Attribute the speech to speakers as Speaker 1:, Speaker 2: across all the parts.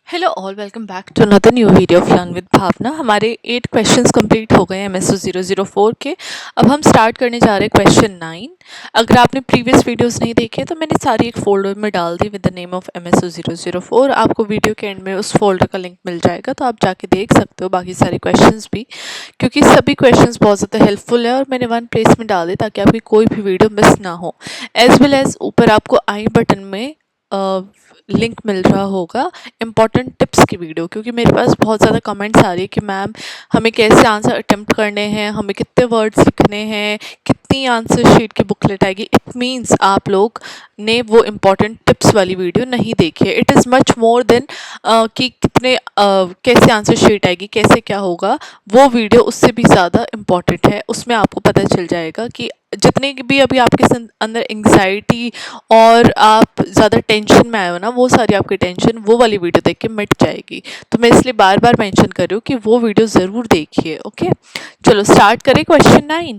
Speaker 1: Hello all, welcome back to another new video of learn with Bhavna. हमारे 8 questions complete हो गए MSO 004 के। अब हम स्टार्ट करने जा रहे हैं क्वेश्चन 9। अगर आपने प्रीवियस वीडियोस नहीं देखे तो मैंने सारी एक फोल्डर में डाल दी with the name of MSO 004। आपको वीडियो के एंड में उस फोल्डर का लिंक मिल जाएगा, तो आप जाके देख सकते हो बाकी सारे क्वेश्चंस भी, क्योंकि सभी क्वेश्चंस बहुत ज़्यादा हेल्पफुल है और मैंने वन प्लेस में डाल दी ताकि आपकी कोई भी वीडियो मिस ना हो। एज वेल एज ऊपर आपको आई बटन में लिंक मिल रहा होगा इम्पॉर्टेंट टिप्स की वीडियो, क्योंकि मेरे पास बहुत ज़्यादा कमेंट्स आ रही है कि मैम हमें कैसे आंसर अटेम्प्ट करने हैं, हमें कितने वर्ड्स लिखने हैं, कितनी आंसर शीट की बुकलेट आएगी। इट मीन्स आप लोग ने वो इम्पॉर्टेंट टिप्स वाली वीडियो नहीं देखी है। It is much more than कि कितने कैसे आंसर शीट आएगी, कैसे क्या होगा। वो वीडियो उससे भी ज़्यादा इम्पॉर्टेंट है। उसमें आपको पता चल जाएगा कि जितने भी अभी आपके अंदर एंग्जाइटी और आप ज़्यादा टेंशन में आए हो ना, वो सारी आपकी टेंशन वो वाली वीडियो देख के मिट जाएगी। तो मैं इसलिए बार बार मेंशन कर रही हूँ कि वो वीडियो ज़रूर देखिए। ओके, चलो स्टार्ट करें क्वेश्चन 9।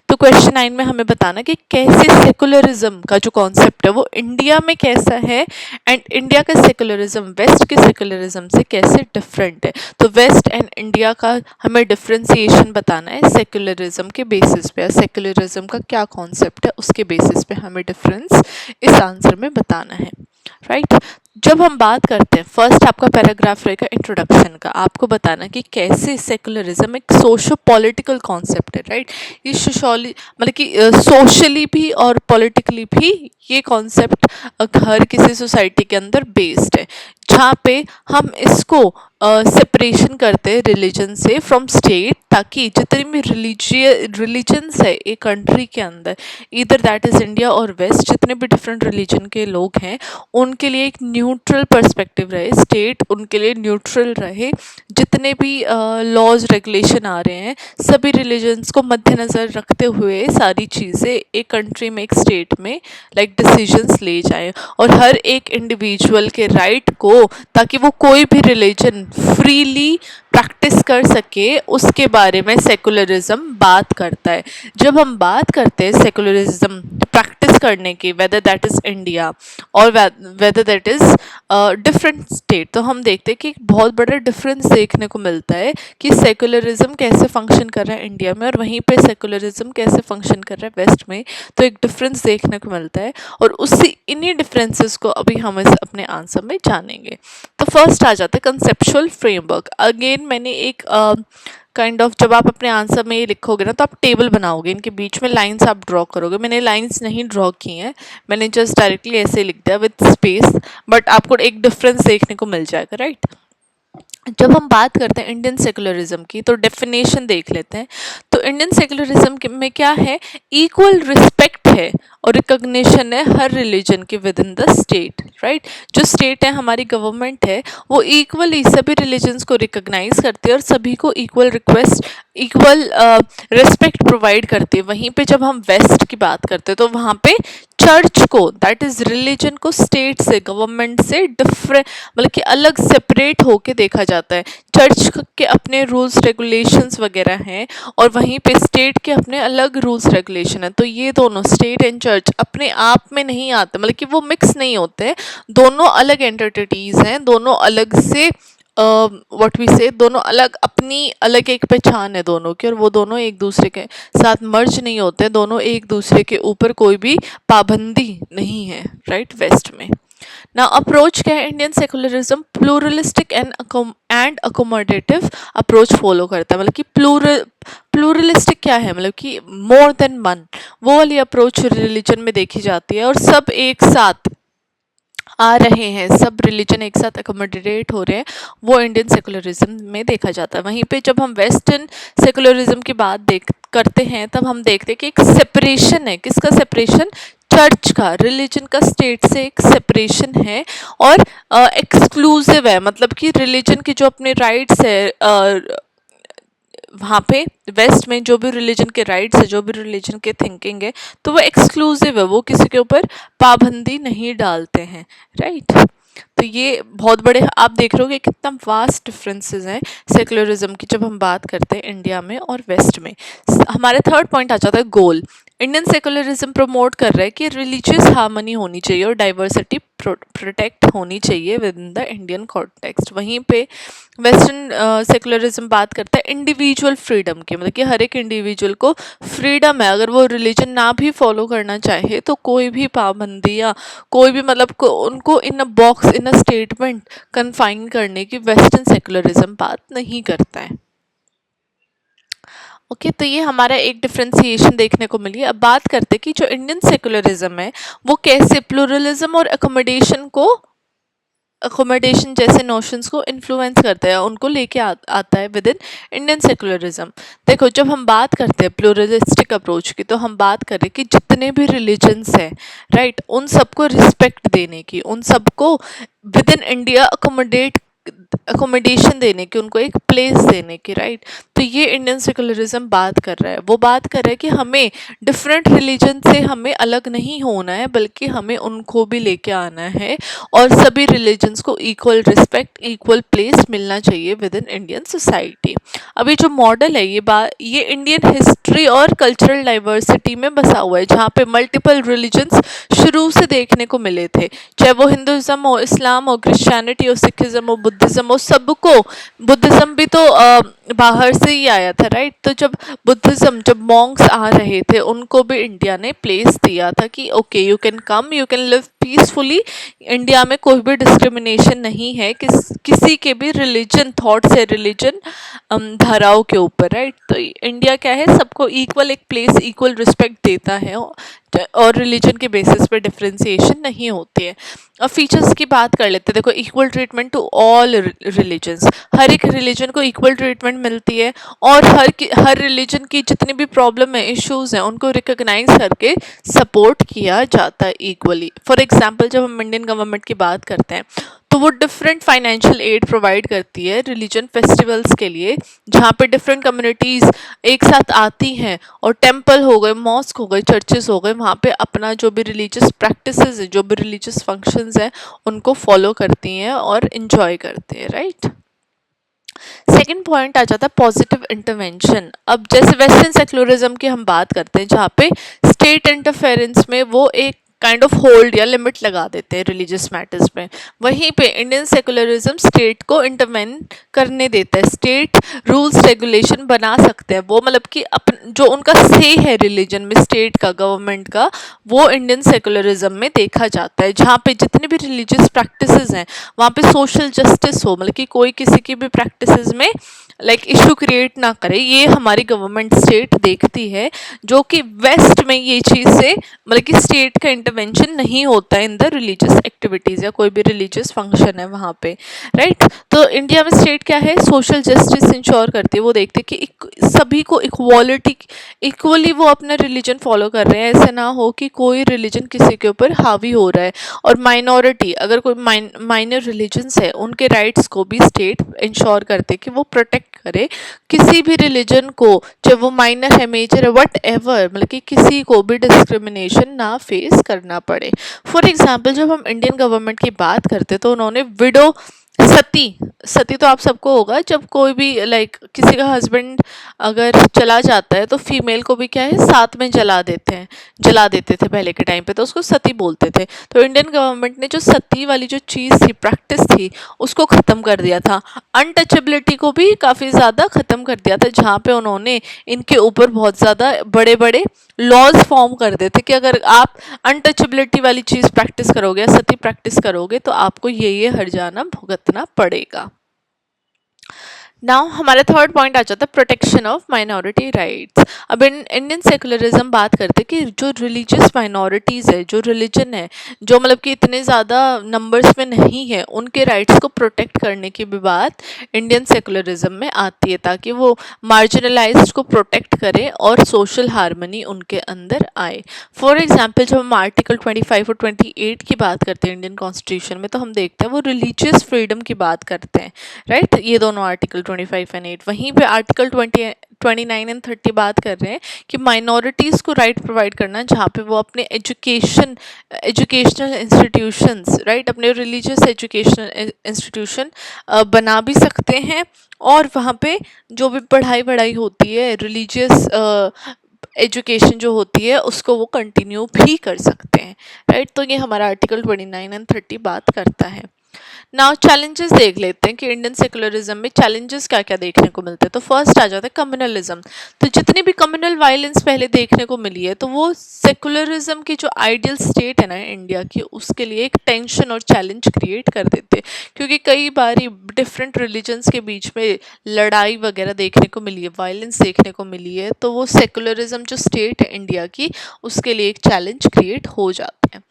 Speaker 1: तो क्वेश्चन 9 में हमें बताना कि कैसे सेकुलरिज्म का जो कॉन्सेप्ट है वो इंडिया में कैसा है, एंड इंडिया का सेकुलरिज्म वेस्ट के सेकुलरिज्म से कैसे डिफरेंट है। तो वेस्ट एंड इंडिया का हमें डिफ्रेंसिएशन बताना है सेकुलरिज्म के बेसिस पे। सेकुलरिज्म का क्या कॉन्सेप्ट है उसके बेसिस पे हमें डिफरेंस इस आंसर में बताना है, राइट। जब हम बात करते हैं, फर्स्ट आपका पैराग्राफ रहेगा इंट्रोडक्शन का। आपको बताना कि कैसे सेकुलरिज्म एक सोशो पॉलिटिकल कॉन्सेप्ट है, राइट। ये सोशली मतलब कि सोशली भी और पॉलिटिकली भी ये कॉन्सेप्ट हर किसी सोसाइटी के अंदर बेस्ड है, जहाँ पे हम इसको सेपरेशन करते हैं रिलीजन से फ्रॉम स्टेट, ताकि जितने भी रिलीजन्स है एक कंट्री के अंदर, इधर दैट इज़ इंडिया और वेस्ट, जितने भी डिफरेंट रिलीजन के लोग हैं उनके लिए एक न्यूट्रल पर्सपेक्टिव रहे, स्टेट उनके लिए न्यूट्रल रहे। जितने भी लॉज रेगुलेशन आ रहे हैं सभी रिलीजन्स को मद्देनज़र रखते हुए सारी चीज़ें एक कंट्री में, एक स्टेट में लाइक डिसीजंस ले जाएं, और हर एक इंडिविजुअल के राइट को, ताकि वो कोई भी रिलीजन फ्रीली प्रैक्टिस कर सके, उसके बारे में सेकुलरिज्म बात करता है। जब हम बात करते हैं सेकुलरिज्म प्रैक्टिस करने की, वेदर दैट इज़ इंडिया और whether that is different state, तो हम देखते हैं कि एक बहुत बड़ा डिफरेंस देखने को मिलता है कि सेकुलरिज्म कैसे फंक्शन कर रहा है इंडिया में और वहीं पे सेकुलरिज्म कैसे फंक्शन कर रहा है वेस्ट में। तो एक डिफरेंस देखने को मिलता है, और उसी इन्हीं डिफरेंसेस को अभी हम इस अपने आंसर में जानेंगे। तो फर्स्ट आ जाता है कंसेप्चुअल फ्रेमवर्क। अगेन मैंने एक काइंड ऑफ, जब आप अपने आंसर में ये लिखोगे ना तो आप टेबल बनाओगे, इनके बीच में लाइंस आप ड्रॉ करोगे। मैंने लाइंस नहीं ड्रॉ की हैं, मैंने जस्ट डायरेक्टली ऐसे लिख दिया विद स्पेस, बट आपको एक डिफरेंस देखने को मिल जाएगा, राइट। जब हम बात करते हैं इंडियन सेकुलरिज्म की, तो डेफिनेशन देख लेते हैं। तो इंडियन सेकुलरिज्म में क्या है, इक्वल रिस्पेक्ट है और रिकॉग्निशन है हर रिलीजन के with in the state, right. जो स्टेट है, हमारी गवर्नमेंट है, वो इक्वली सभी रिलीजन्स को रिकॉग्नाइज करती है और सभी को इक्वल रिस्पेक्ट प्रोवाइड करती है। वहीं पे जब हम वेस्ट की बात करते हैं तो वहाँ पे चर्च को, दैट इज रिलीजन को स्टेट से, गवर्नमेंट से डिफरेंट मतलब कि अलग सेपरेट होके देखा जाता है। चर्च के अपने रूल्स रेगुलेशंस वगैरह हैं और वहीं पे स्टेट के अपने अलग रूल्स रेगुलेशन है। तो ये दोनों स्टेट एंड चर्च अपने आप में नहीं आते, मतलब कि वो मिक्स नहीं होते, दोनों अलग एंटिटीज़ हैं, दोनों अलग से व्हाट वी से, दोनों अलग अपनी अलग एक पहचान है दोनों की, और वो दोनों एक दूसरे के साथ मर्ज नहीं होते, दोनों एक दूसरे के ऊपर कोई भी पाबंदी नहीं है, राइट। वेस्ट में ना अप्रोच क्या है, Indian secularism pluralistic and accommodative approach follow करता है। मतलब कि प्लूरलिस्टिक क्या है, मतलब कि मोर देन वन, वो वाली अप्रोच रिलीजन में देखी जाती है और सब एक साथ आ रहे हैं, सब रिलीजन एक साथ अकोमोडेट हो रहे हैं, वो इंडियन सेकुलरिज्म में देखा जाता है। वहीं पे जब हम वेस्टर्न सेकुलरिज्म की बात करते हैं तब हम देखते हैं कि एक सेपरेशन है। किसका सेपरेशन, चर्च का, रिलीजन का स्टेट से एक सेपरेशन है और एक्सक्लूसिव है, मतलब कि रिलीजन की जो अपने राइट्स है वहाँ पे वेस्ट में, जो भी रिलीजन के राइट्स है, जो भी रिलीजन के थिंकिंग है, तो वो एक्सक्लूसिव है, वो किसी के ऊपर पाबंदी नहीं डालते हैं, राइट। तो ये बहुत बड़े आप देख रहे हो कि कितना वास्ट डिफरेंसेस हैं सेकुलरिज्म की जब हम बात करते हैं इंडिया में और वेस्ट में। हमारे थर्ड पॉइंट आ जाता है गोल। इंडियन सेकुलरिज्म प्रमोट कर रहा है कि रिलीजियस हार्मनी होनी चाहिए और डाइवर्सिटी प्रोटेक्ट होनी चाहिए with in the Indian context. वहीं पे वेस्टर्न सेकुलरिज्म बात करता है इंडिविजुअल फ्रीडम की, मतलब कि हर एक इंडिविजुअल को फ्रीडम है, अगर वो रिलीजन ना भी फॉलो करना चाहे तो कोई भी पाबंदी या कोई भी मतलब उनको in a box in a statement confine करने की वेस्टर्न सेकुलरिज्म बात नहीं करता है। ओके तो ये हमारा एक डिफ्रेंसिएशन देखने को मिली। अब बात करते हैं कि जो इंडियन सेकुलरिज्म है वो कैसे प्लूरलिज्म और अकोमोडेशन जैसे नोशंस को इन्फ्लुएंस करता है, उनको लेके आता है विद इन इंडियन सेकुलरिज्म। देखो जब हम बात करते हैं प्लूरलिस्टिक अप्रोच की तो हम बात करें कि जितने भी रिलीजन्स हैं राइट, उन सबको रिस्पेक्ट देने की, उन सबको विद इन इंडिया अकोमोडेशन देने की, उनको एक प्लेस देने की, राइट। तो ये इंडियन सेकुलरिज्म बात कर रहा है, वो बात कर रहा है कि हमें डिफरेंट रिलीजन से हमें अलग नहीं होना है, बल्कि हमें उनको भी लेके आना है और सभी रिलीजन्स को इक्वल रिस्पेक्ट इक्वल प्लेस मिलना चाहिए विद इन इंडियन सोसाइटी। अभी जो मॉडल है ये इंडियन हिस्ट्री और कल्चरल डाइवर्सिटी में बसा हुआ है, जहाँ पे मल्टीपल रिलीजन्स शुरू से देखने को मिले थे, चाहे वो हिंदुइज्म हो, इस्लाम हो, क्रिश्चियनिटी हो, सिखिज्म हो, बुद्धिज्म हो, सबको। बुद्धिज्म भी तो बाहर से ही आया था, राइट। तो जब मॉन्क्स आ रहे थे उनको भी इंडिया ने प्लेस दिया था कि okay you can come, you can live peacefully. India में कोई भी डिस्क्रिमिनेशन नहीं है किसी के भी रिलीजन थॉट से, रिलीजन धाराओं के ऊपर, राइट। तो इंडिया क्या है, सबको इक्वल एक प्लेस इक्वल रिस्पेक्ट देता है और रिलीजन के बेसिस पे डिफरेंशिएशन नहीं होती है। अब फीचर्स की बात कर लेते हैं। देखो equal treatment to all religions, हर एक रिलीजन को इक्वल ट्रीटमेंट मिलती है और हर रिलीजन की जितनी भी प्रॉब्लम है, इश्यूज हैं, उनको रिकॉग्नाइज करके सपोर्ट किया जाता है इक्वली। फॉर एग्जांपल जब हम इंडियन गवर्नमेंट की बात करते हैं तो वो डिफरेंट फाइनेंशियल एड प्रोवाइड करती है रिलीजन फेस्टिवल्स के लिए, जहाँ पे डिफरेंट कम्युनिटीज़ एक साथ आती हैं और टेम्पल हो गए, मॉस्क हो गए, चर्चेस हो गए, वहाँ पे अपना जो भी रिलीजियस प्रैक्टिसेस है, जो भी रिलीजियस फंक्शंस हैं, उनको फॉलो करती हैं और इन्जॉय करते हैं, राइट। सेकेंड पॉइंट आ जाता है पॉजिटिव इंटरवेंशन। अब जैसे वेस्टर्न सेक्युलरिज्म की हम बात करते हैं, जहाँ पे स्टेट इंटरफेरेंस में वो एक काइंड ऑफ होल्ड या लिमिट लगा देते हैं रिलीजियस मैटर्स पे, वहीं पे इंडियन सेकुलरिज्म स्टेट को इंटरवेन करने देता है, स्टेट रूल्स रेगुलेशन बना सकते हैं वो, मतलब कि जो उनका से है रिलीजन में, स्टेट का, गवर्नमेंट का, वो इंडियन सेकुलरिज्म में देखा जाता है, जहाँ पे जितने भी रिलीजियस प्रैक्टिसेस हैं वहाँ पे सोशल जस्टिस हो, मतलब कि कोई किसी की भी प्रैक्टिसेस में लाइक इशू क्रिएट ना करे, ये हमारी गवर्नमेंट स्टेट देखती है। जो कि वेस्ट में ये चीज़ से मतलब कि स्टेट का इंटरवेंशन नहीं होता है इन द रिलीजियस एक्टिविटीज़ या कोई भी रिलीजियस फंक्शन है वहाँ पे, राइट। तो इंडिया में स्टेट क्या है, सोशल जस्टिस इंश्योर करती है, वो देखती है कि सभी को इक्वालिटी, इक्वली वो अपना रिलीजन फॉलो कर रहे हैं, ऐसा ना हो कि कोई रिलीजन किसी के ऊपर हावी हो रहा है। और माइनॉरिटी, अगर कोई माइनर रिलीजन्स है, उनके राइट्स को भी स्टेट इंश्योर करते कि वो प्रोटेक्ट करे किसी भी रिलीजन को, चाहे वो माइनर है, मेजर है, वट एवर, मतलब कि किसी को भी डिस्क्रिमिनेशन ना फेस करना पड़े। फॉर एग्जाम्पल जब हम इंडियन गवर्नमेंट की बात करते तो उन्होंने विडो सती तो आप सबको होगा, जब कोई भी लाइक किसी का हस्बैंड अगर चला जाता है तो फीमेल को भी क्या है साथ में जला देते थे पहले के टाइम पे, तो उसको सती बोलते थे। तो इंडियन गवर्नमेंट ने जो सती वाली जो चीज़ थी, प्रैक्टिस थी, उसको ख़त्म कर दिया था। अनटचेबिलिटी को भी काफ़ी ज़्यादा ख़त्म कर दिया था, जहाँ पे उन्होंने इनके ऊपर बहुत ज़्यादा बड़े बड़े लॉज फॉर्म कर देते कि अगर आप अनटचेबिलिटी वाली चीज़ प्रैक्टिस करोगे, सती प्रैक्टिस करोगे, तो आपको ये हर्जाना भुगतना पड़ेगा। नाउ हमारा थर्ड पॉइंट आ जाता है प्रोटेक्शन ऑफ माइनॉरिटी राइट्स। अब इंडियन सेकुलरिज्म बात करते हैं कि जो रिलीजियस माइनॉरिटीज़ है, जो रिलीजन है, जो मतलब कि इतने ज़्यादा नंबर्स में नहीं है, उनके राइट्स को प्रोटेक्ट करने की भी बात इंडियन सेकुलरिज्म में आती है, ताकि वो मार्जिनलाइज्ड को प्रोटेक्ट करें और सोशल हारमनी उनके अंदर आए। फॉर एग्जाम्पल जब हम आर्टिकल 25 और 28 की बात करते हैं इंडियन कॉन्स्टिट्यूशन में, तो हम देखते हैं वो रिलीजियस फ्रीडम की बात करते हैं, राइट। ये दोनों आर्टिकल 25 एंड 8। वहीं पे आर्टिकल 29 एंड 30 बात कर रहे हैं कि माइनॉरिटीज़ को राइट प्रोवाइड करना, जहाँ पे वो अपने एजुकेशनल इंस्टीट्यूशंस, राइट, अपने रिलीजियस एजुकेशनल इंस्टीट्यूशन बना भी सकते हैं, और वहाँ पे जो भी पढ़ाई होती है रिलीजियस एजुकेशन जो होती है उसको वो कंटिन्यू भी कर सकते हैं, राइट। तो ये हमारा आर्टिकल 29 एंड 30 बात करता है। नाउ चैलेंजेस देख लेते हैं कि इंडियन सेकुलरिज्म में चैलेंजेस क्या क्या देखने को मिलते हैं। तो फर्स्ट आ जाता है कम्युनलिज्म। तो जितनी भी कम्युनल वायलेंस पहले देखने को मिली है, तो वो सेकुलरिज्म की जो आइडियल स्टेट है ना इंडिया की, उसके लिए एक टेंशन और चैलेंज क्रिएट कर देते हैं, क्योंकि कई बार डिफरेंट रिलीजन्स के बीच में लड़ाई वगैरह देखने को मिली है, वायलेंस देखने को मिली है, तो वो सेकुलरिज्म जो स्टेट है इंडिया की, उसके लिए एक चैलेंज क्रिएट हो जाता है।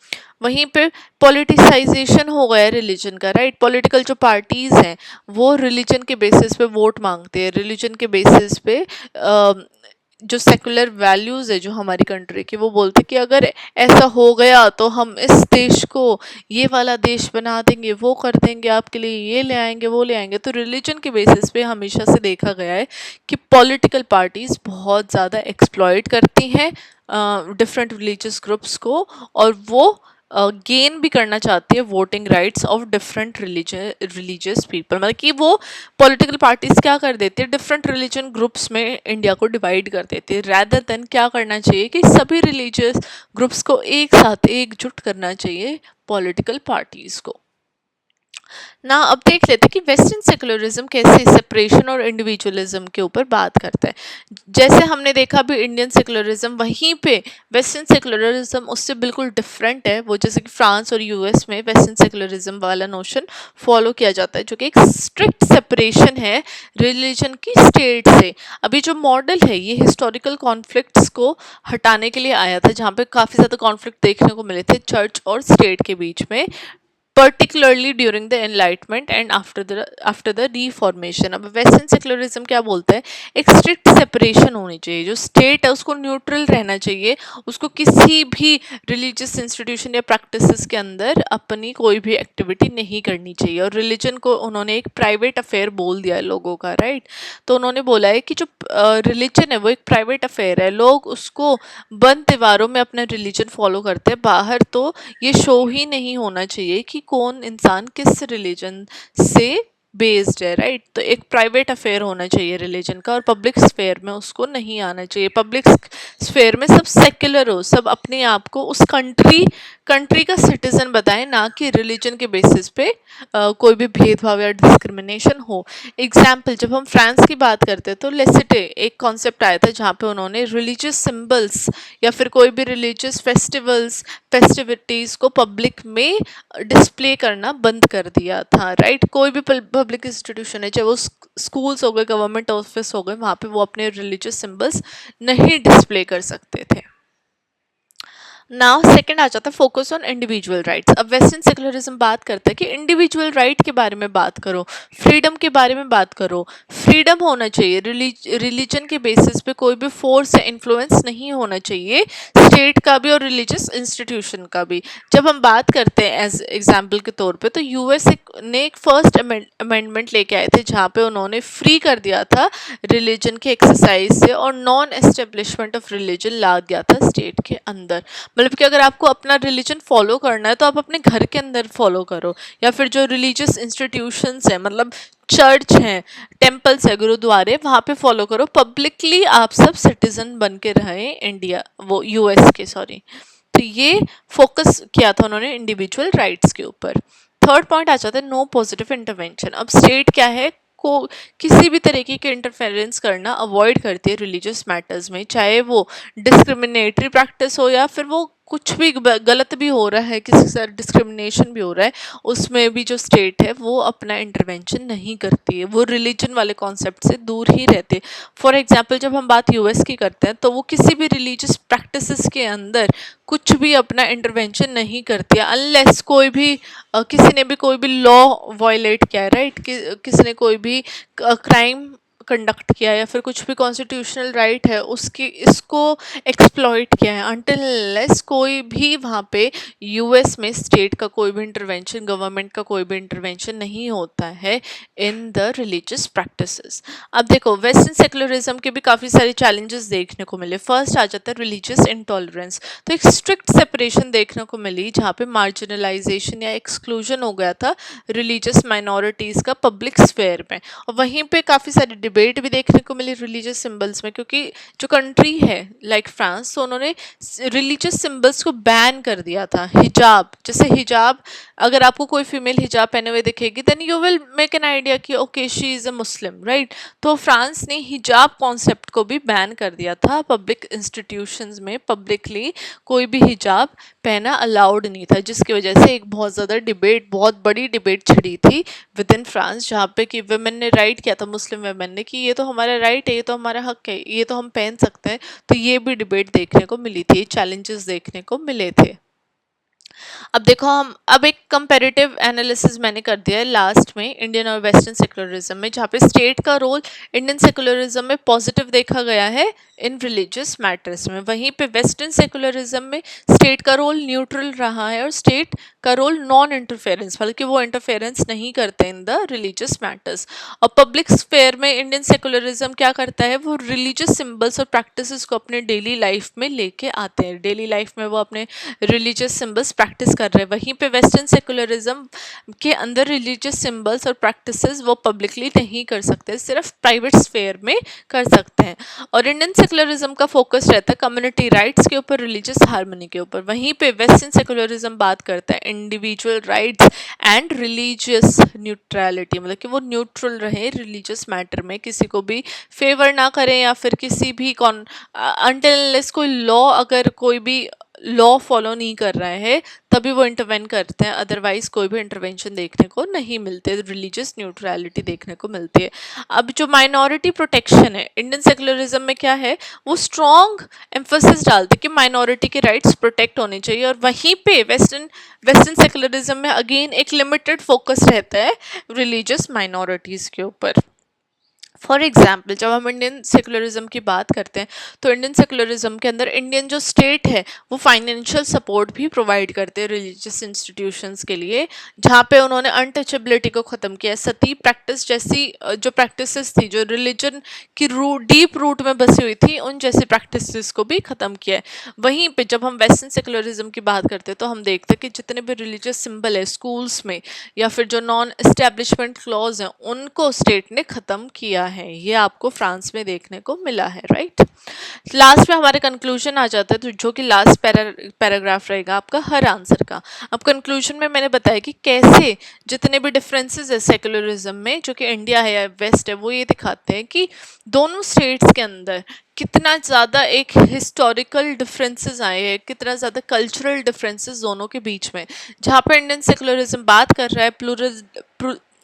Speaker 1: वहीं पे पॉलिटिसाइजेशन हो गया रिलीजन का, राइट। पॉलिटिकल जो पार्टीज हैं वो रिलीजन के बेसिस पे वोट मांगते हैं, रिलीजन के बेसिस पे जो सेकुलर वैल्यूज़ है जो हमारी कंट्री की, वो बोलते कि अगर ऐसा हो गया तो हम इस देश को ये वाला देश बना देंगे, वो कर देंगे, आपके लिए ये ले आएंगे, वो ले आएंगे। तो रिलीजन के बेसिस पे हमेशा से देखा गया है कि पॉलिटिकल पार्टीज़ बहुत ज़्यादा एक्सप्लॉइट करती हैं डिफरेंट रिलीजियस ग्रुप्स को, और वो गेन भी करना चाहती है voting rights of different religious people. मतलब कि वो पॉलिटिकल पार्टीज क्या कर देती है, डिफरेंट रिलीजन ग्रुप्स में इंडिया को डिवाइड कर देती है, रैदर देन क्या करना चाहिए कि सभी रिलीजियस ग्रुप्स को एक साथ एकजुट करना चाहिए पॉलिटिकल पार्टीज को। ना अब देख लेते हैं कि वेस्टर्न सेकुलरिज्म कैसे सेपरेशन और इंडिविजुअलिज्म के ऊपर बात करता है। जैसे हमने देखा भी इंडियन सेकुलरिज्म, वहीं पे वेस्टर्न सेकुलरिज्म उससे बिल्कुल डिफरेंट है। वो जैसे कि फ्रांस और यूएस में वेस्टर्न सेकुलरिज्म वाला नोशन फॉलो किया जाता है, जो कि एक स्ट्रिक्ट सेपरेशन है रिलीजन की स्टेट से। अभी जो मॉडल है ये हिस्टोरिकल कॉन्फ्लिक्ट्स को हटाने के लिए आया था, जहाँ पे काफ़ी ज़्यादा कॉन्फ्लिक्ट देखने को मिले थे चर्च और स्टेट के बीच में, particularly during the enlightenment and after the reformation। अब वेस्टर्न सेकुलरिज्म क्या बोलता है, एक स्ट्रिक्ट सेपरेशन होनी चाहिए, जो स्टेट है उसको न्यूट्रल रहना चाहिए, उसको किसी भी रिलीजियस इंस्टीट्यूशन या प्रैक्टिसेस के अंदर अपनी कोई भी एक्टिविटी नहीं करनी चाहिए। और रिलीजन को उन्होंने एक प्राइवेट अफेयर बोल दिया है लोगों का, राइट। तो उन्होंने बोला है कि जो रिलीजन है वो एक प्राइवेट अफेयर है, लोग उसको बंद दीवारों में अपना रिलीजन फॉलो करते हैं, बाहर तो ये शो ही नहीं होना चाहिए कि कौन इंसान किस रिलीजन से बेस्ड है, राइट। तो एक प्राइवेट अफेयर होना चाहिए रिलीजन का, और पब्लिक स्फेयर में उसको नहीं आना चाहिए। पब्लिक स्फेयर में सब सेक्युलर हो, सब अपने आप को उस कंट्री का सिटीजन बताएं, ना कि रिलीजन के बेसिस पे कोई भी भेदभाव या डिस्क्रिमिनेशन हो। एग्जाम्पल, जब हम फ्रांस की बात करते हैं तो लेसिटे एक कॉन्सेप्ट आया था, जहाँ पे उन्होंने रिलीजियस सिंबल्स या फिर कोई भी रिलीजियस फेस्टिविटीज़ को पब्लिक में डिस्प्ले करना बंद कर दिया था, राइट। कोई भी पब्लिक इंस्टीट्यूशन है, चाहे वो स्कूल्स हो गए, गवर्नमेंट ऑफिस हो गए, वहाँ पे वो अपने रिलीजियस सिंबल्स नहीं डिस्प्ले कर सकते थे। नाउ सेकंड आ जाता है फोकस ऑन इंडिविजुअल राइट्स। अब वेस्टर्न सेकुलरिज्म बात करता है कि इंडिविजुअल राइट के बारे में बात करो, फ्रीडम के बारे में बात करो, फ्रीडम होना चाहिए, रिलीजन के बेसिस पे कोई भी फोर्स या इन्फ्लुएंस नहीं होना चाहिए, स्टेट का भी और रिलीजियस इंस्टीट्यूशन का भी। जब हम बात करते हैं एज एग्जाम्पल के तौर पे, तो यूएस ने एक फर्स्ट अमेंडमेंट लेके आए थे, जहाँ पे उन्होंने फ्री कर दिया था रिलीजन के एक्सरसाइज से, और नॉन एस्टेब्लिशमेंट ऑफ रिलीजन ला दिया था स्टेट के अंदर। मतलब कि अगर आपको अपना रिलीजन फॉलो करना है तो आप अपने घर के अंदर फॉलो करो, या फिर जो रिलीजियस इंस्टीट्यूशंस हैं, मतलब चर्च हैं, टेम्पल्स है, गुरुद्वारे, वहाँ पे फॉलो करो। पब्लिकली आप सब सिटीजन बन के रहें इंडिया, वो यूएस के, सॉरी। तो ये फोकस किया था उन्होंने इंडिविजुअल राइट्स के ऊपर। थर्ड पॉइंट आ जाता है नो पॉजिटिव इंटरवेंशन। अब स्टेट क्या है, को किसी भी तरीके के इंटरफेरेंस करना अवॉइड करती है रिलीजियस मैटर्स में, चाहे वो डिस्क्रिमिनेटरी प्रैक्टिस हो या फिर वो कुछ भी गलत भी हो रहा है, किसी के साथ डिस्क्रिमिनेशन भी हो रहा है, उसमें भी जो स्टेट है वो अपना इंटरवेंशन नहीं करती है, वो रिलीजन वाले कॉन्सेप्ट से दूर ही रहते हैं। फॉर एग्जांपल, जब हम बात यूएस की करते हैं तो वो किसी भी रिलीजियस प्रैक्टिसेस के अंदर कुछ भी अपना इंटरवेंशन नहीं करती है, अनलेस कोई भी किसी ने भी कोई भी लॉ वायलेट किया है, राइट, किसी ने कोई भी क्राइम कंडक्ट किया या फिर कुछ भी कॉन्स्टिट्यूशनल राइट है उसकी इसको एक्सप्लॉइट किया है, अनटिल लेस कोई भी वहाँ पे यूएस में स्टेट का कोई भी इंटरवेंशन, गवर्नमेंट का कोई भी इंटरवेंशन नहीं होता है इन द रिलीजियस प्रैक्टिसेस। अब देखो, वेस्टर्न सेकुलरिज्म के भी काफ़ी सारे चैलेंजेस देखने को मिले। फर्स्ट आ जाता है रिलीजियस इंटॉलरेंस। तो एक स्ट्रिक्ट सेपरेशन देखने को मिली, जहाँ पे मार्जिनलाइजेशन या एक्सक्लूजन हो गया था रिलीजियस माइनॉरिटीज़ का पब्लिक स्फेयर में, और वहीं पे काफ़ी सारी डिबेट भी देखने को मिली रिलीजियस सिंबल्स में, क्योंकि जो कंट्री है लाइक फ्रांस, तो उन्होंने रिलीजियस सिंबल्स को बैन कर दिया था। हिजाब, जैसे हिजाब, अगर आपको कोई फीमेल हिजाब पहने हुए दिखेगी then you will make an idea कि okay she is a Muslim, right. तो फ्रांस ने हिजाब कॉन्सेप्ट को भी बैन कर दिया था। पब्लिक इंस्टीट्यूशंस में पब्लिकली कोई भी हिजाब पहना अलाउड नहीं था, जिसकी वजह से एक बहुत ज़्यादा डिबेट, बहुत बड़ी डिबेट छिड़ी थी विद इन फ्रांस, जहाँ पे कि वेमेन ने राइट किया था, मुस्लिम वेमेन ने, कि ये तो हमारा राइट है, ये तो हमारा हक है, ये तो हम पहन सकते हैं। तो ये भी डिबेट देखने को मिली थी, चैलेंजेस देखने को मिले थे। अब देखो, हम अब एक कंपैरेटिव एनालिसिस मैंने कर दिया है लास्ट में इंडियन और वेस्टर्न सेकुलरिज्म में, जहाँ पे स्टेट का रोल इंडियन सेकुलरिज्म में पॉजिटिव देखा गया है इन रिलीजियस मैटर्स में, वहीं पे वेस्टर्न सेकुलरिज्म में स्टेट का रोल न्यूट्रल रहा है और स्टेट का रोल नॉन इंटरफेरेंस, बल्कि वो इंटरफेरेंस नहीं करते इन द रिलीजियस मैटर्स। और पब्लिक स्फेयर में इंडियन सेकुलरिज्म क्या करता है, वो रिलीजियस सिंबल्स और प्रैक्टिसेस को अपने डेली लाइफ में लेके आते हैं, डेली लाइफ में वो अपने रिलीजियस सिंबल्स प्रैक्टिस कर रहे हैं। वहीं पे वेस्टर्न सेकुलरिज्म के अंदर रिलीजियस सिंबल्स और प्रैक्टिसेस वो पब्लिकली नहीं कर सकते, सिर्फ प्राइवेट स्फेयर में कर सकते हैं। और इंडियन सेकुलरिज्म का फोकस रहता है कम्युनिटी राइट्स के ऊपर, रिलीजियस हार्मनी के ऊपर। वहीं पे वेस्टर्न सेकुलरिज्म बात करता है individual rights and religious neutrality, मतलब कि वो न्यूट्रल रहे रिलीजियस मैटर में, किसी को भी फेवर ना करें या फिर किसी भी अनटिल कोई लॉ, अगर कोई भी लॉ फॉलो नहीं कर रहा है तभी वो इंटरवेन करते हैं, अदरवाइज कोई भी इंटरवेंशन देखने को नहीं मिलते, रिलीजियस न्यूट्रलिटी देखने को मिलती है। अब जो माइनॉरिटी प्रोटेक्शन है इंडियन सेकुलरिज्म में क्या है, वो स्ट्रॉन्ग एम्फोसिस डालते कि माइनॉरिटी के राइट्स प्रोटेक्ट होने चाहिए। और वहीं पे वेस्टर्न सेकुलरिज्म में अगेन एक लिमिटेड फोकस रहता है रिलीजियस माइनॉरिटीज़ के ऊपर। फॉर एग्जाम्पल, जब हम इंडियन सेकुलरिज्म की बात करते हैं तो इंडियन सेकुलरिज्म के अंदर इंडियन जो स्टेट है वो फाइनेंशियल सपोर्ट भी प्रोवाइड करते हैं रिलीजियस इंस्टीट्यूशंस के लिए, जहाँ पे उन्होंने अनटचेबिलिटी को ख़त्म किया, सती प्रैक्टिस जैसी जो प्रैक्टिसेस थी, जो रिलीजन की डीप रूट में बसी हुई थी, उन जैसी प्रैक्टिसेस को भी ख़त्म किया है। वहीं पे जब हम वेस्टर्न सेकुलरिज्म की बात करते हैं तो हम देखते हैं कि जितने भी रिलीजियस सिंबल है स्कूल्स में या फिर जो नॉन एस्टेब्लिशमेंट क्लॉज हैं उनको स्टेट ने ख़त्म किया है। ये आपको फ्रांस में देखने को मिला है, राइट। लास्ट में हमारे कंक्लूजन आ जाता है, तो जो कि लास्ट पैराग्राफ रहेगा आपका हर आंसर का। अब कंक्लूजन में मैंने बताया कि कैसे जितने भी डिफरेंसेस है सेकुलरिज्म में, जो कि इंडिया है या वेस्ट है, वो ये दिखाते हैं कि दोनों स्टेट्स के अंदर कितना ज़्यादा एक हिस्टोरिकल डिफरेंसेस आए हैं, कितना ज़्यादा कल्चरल डिफरेंसेस दोनों के बीच में। जहाँ पर इंडियन सेकुलरिज्म बात कर रहा है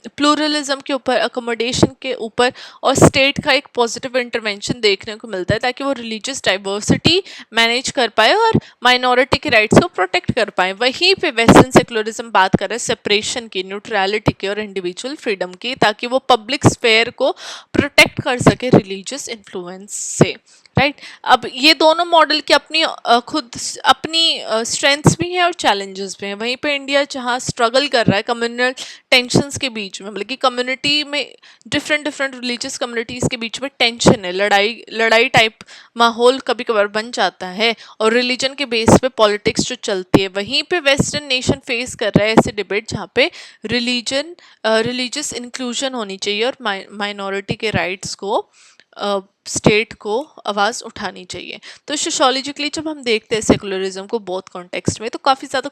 Speaker 1: प्लूरलिज्म के ऊपर, अकोमोडेशन के ऊपर, और स्टेट का एक पॉजिटिव इंटरवेंशन देखने को मिलता है ताकि वो रिलीजियस डाइवर्सिटी मैनेज कर पाए और माइनॉरिटी के राइट्स को प्रोटेक्ट कर पाए। वहीं पे वेस्टर्न सेकुलरिज्म बात कर रहा है सेपरेशन की, न्यूट्रलिटी की और इंडिविजुअल फ्रीडम की, ताकि वो पब्लिक स्फेयर को प्रोटेक्ट कर सके रिलीजियस इन्फ्लुएंस से, राइट। अब ये दोनों मॉडल की अपनी खुद अपनी स्ट्रेंथ्स भी हैं और चैलेंजेस भी हैं। वहीं पे इंडिया जहाँ स्ट्रगल कर रहा है कम्युनल टेंशन्स के बीच में, मतलब कि कम्युनिटी में डिफरेंट रिलीजियस कम्युनिटीज़ के बीच में टेंशन है, लड़ाई टाइप माहौल कभी कभार बन जाता है और रिलीजन के बेस पे पॉलिटिक्स जो चलती है। वहीं पे वेस्टर्न नेशन फेस कर रहा है ऐसे डिबेट जहाँ पे रिलीजियस इंक्लूजन होनी चाहिए और माइनॉरिटी के राइट्स को स्टेट को आवाज़ उठानी चाहिए। तो सोशियोलॉजिकली जब हम देखते हैं सेकुलरिज्म को बहुत कॉन्टेक्स्ट में, तो काफ़ी ज़्यादा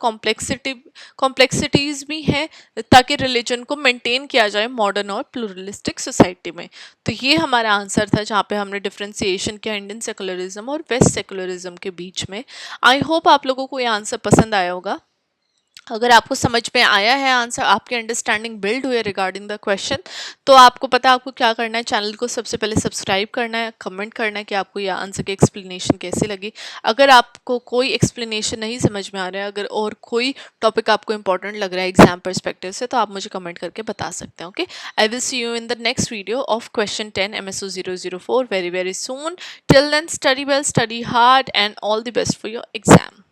Speaker 1: कॉम्प्लेक्सिटीज़ भी हैं ताकि रिलीजन को मेंटेन किया जाए मॉडर्न और प्लूरलिस्टिक सोसाइटी में। तो ये हमारा आंसर था जहाँ पे हमने डिफ्रेंसिएशन किया इंडियन सेकुलरिज्म और वेस्ट सेकुलरिज्म के बीच में। आई होप आप लोगों को ये आंसर पसंद आया होगा। अगर आपको समझ में आया है आंसर, आपकी अंडरस्टैंडिंग बिल्ड हुई है रिगार्डिंग द क्वेश्चन, तो आपको पता है आपको क्या करना है। चैनल को सबसे पहले सब्सक्राइब करना है, कमेंट करना है कि आपको ये आंसर की एक्सप्लेनेशन कैसी लगी। अगर आपको कोई एक्सप्लेनेशन नहीं समझ में आ रहा है, अगर और कोई टॉपिक आपको इंपॉर्टेंट लग रहा है एग्जाम परस्पेक्टिव से, तो आप मुझे कमेंट करके बता सकते हैं। Okay, I will see you in the next video of question 10 MSO 004 very soon. Till then, study well, study hard and all the best for your exam.